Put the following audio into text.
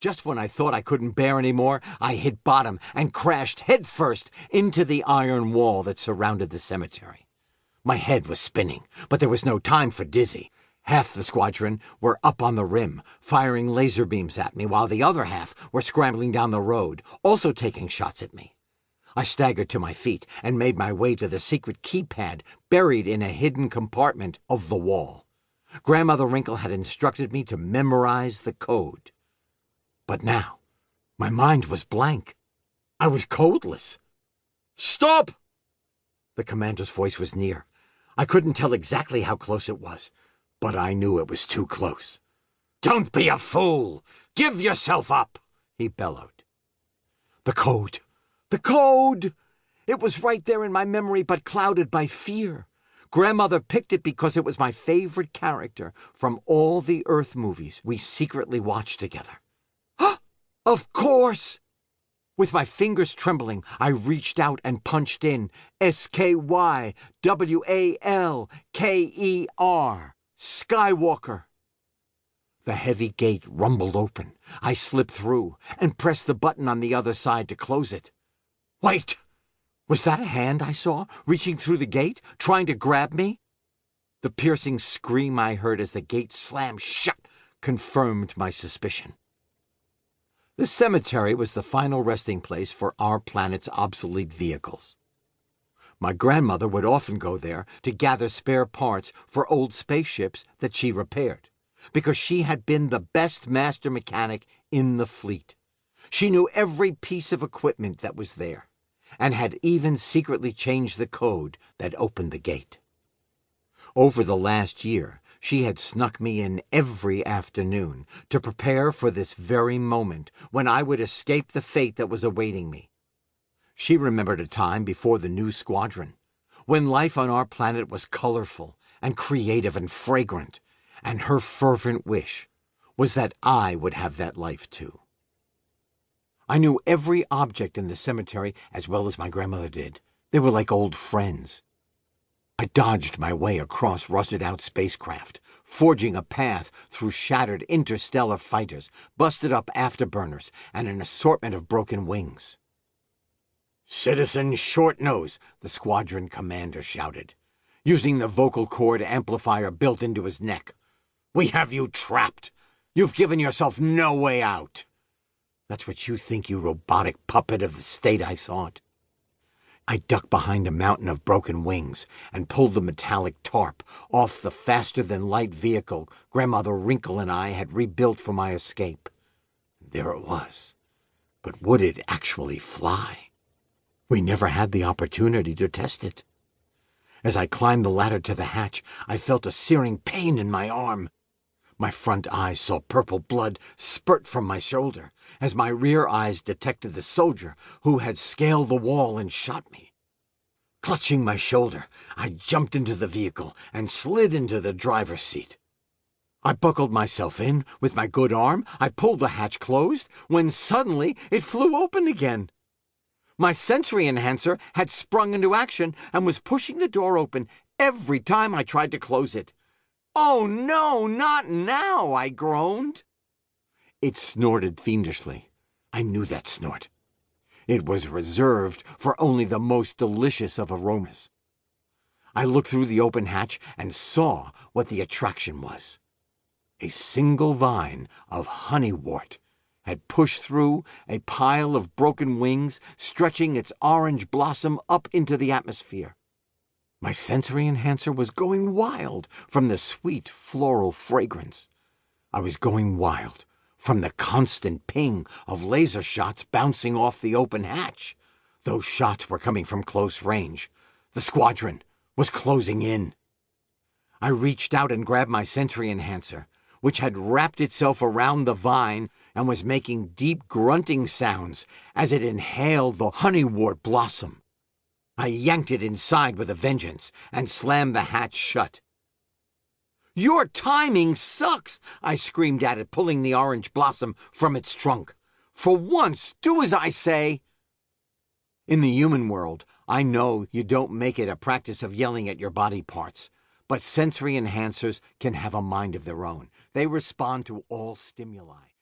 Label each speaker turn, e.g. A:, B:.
A: Just when I thought I couldn't bear any more, I hit bottom and crashed headfirst into the iron wall that surrounded the cemetery. My head was spinning, but there was no time for dizzy. Half the squadron were up on the rim, firing laser beams at me, while the other half were scrambling down the road, also taking shots at me. I staggered to my feet and made my way to the secret keypad buried in a hidden compartment of the wall. Grandmother Winkle had instructed me to memorize the code. But now, my mind was blank. I was codeless. "Stop!" The commander's voice was near. I couldn't tell exactly how close it was, but I knew it was too close. "Don't be a fool! Give yourself up!" he bellowed. The code! The code! It was right there in my memory, but clouded by fear. Grandmother picked it because it was my favorite character from all the Earth movies we secretly watched together. Of course! With my fingers trembling, I reached out and punched in SKYWALKER, Skywalker. The heavy gate rumbled open. I slipped through and pressed the button on the other side to close it. Wait! Was that a hand I saw, reaching through the gate, trying to grab me? The piercing scream I heard as the gate slammed shut confirmed my suspicion. The cemetery was the final resting place for our planet's obsolete vehicles. My grandmother would often go there to gather spare parts for old spaceships that she repaired, because she had been the best master mechanic in the fleet. She knew every piece of equipment that was there, and had even secretly changed the code that opened the gate. Over the last year, she had snuck me in every afternoon to prepare for this very moment when I would escape the fate that was awaiting me. She remembered a time before the new squadron, when life on our planet was colorful and creative and fragrant, and her fervent wish was that I would have that life too. I knew every object in the cemetery as well as my grandmother did. They were like old friends. I dodged my way across rusted-out spacecraft, forging a path through shattered interstellar fighters, busted-up afterburners, and an assortment of broken wings. "Citizen Shortnose," the squadron commander shouted, using the vocal cord amplifier built into his neck. "We have you trapped. You've given yourself no way out." "That's what you think, you robotic puppet of the state," I thought. I ducked behind a mountain of broken wings and pulled the metallic tarp off the faster-than-light vehicle Grandmother Winkle and I had rebuilt for my escape. There it was. But would it actually fly? We never had the opportunity to test it. As I climbed the ladder to the hatch, I felt a searing pain in my arm. My front eyes saw purple blood spurt from my shoulder as my rear eyes detected the soldier who had scaled the wall and shot me. Clutching my shoulder, I jumped into the vehicle and slid into the driver's seat. I buckled myself in with my good arm. I pulled the hatch closed when suddenly it flew open again. My sensory enhancer had sprung into action and was pushing the door open every time I tried to close it. "Oh no, not now," I groaned. It snorted fiendishly. I knew that snort. It was reserved for only the most delicious of aromas. I looked through the open hatch and saw what the attraction was. A single vine of honeywort had pushed through a pile of broken wings, stretching its orange blossom up into the atmosphere. My sensory enhancer was going wild from the sweet floral fragrance. I was going wild from the constant ping of laser shots bouncing off the open hatch. Those shots were coming from close range. The squadron was closing in. I reached out and grabbed my sensory enhancer, which had wrapped itself around the vine and was making deep grunting sounds as it inhaled the honeywort blossom. I yanked it inside with a vengeance and slammed the hatch shut. "Your timing sucks," I screamed at it, pulling the orange blossom from its trunk. "For once, do as I say." In the human world, I know you don't make it a practice of yelling at your body parts, but sensory enhancers can have a mind of their own. They respond to all stimuli.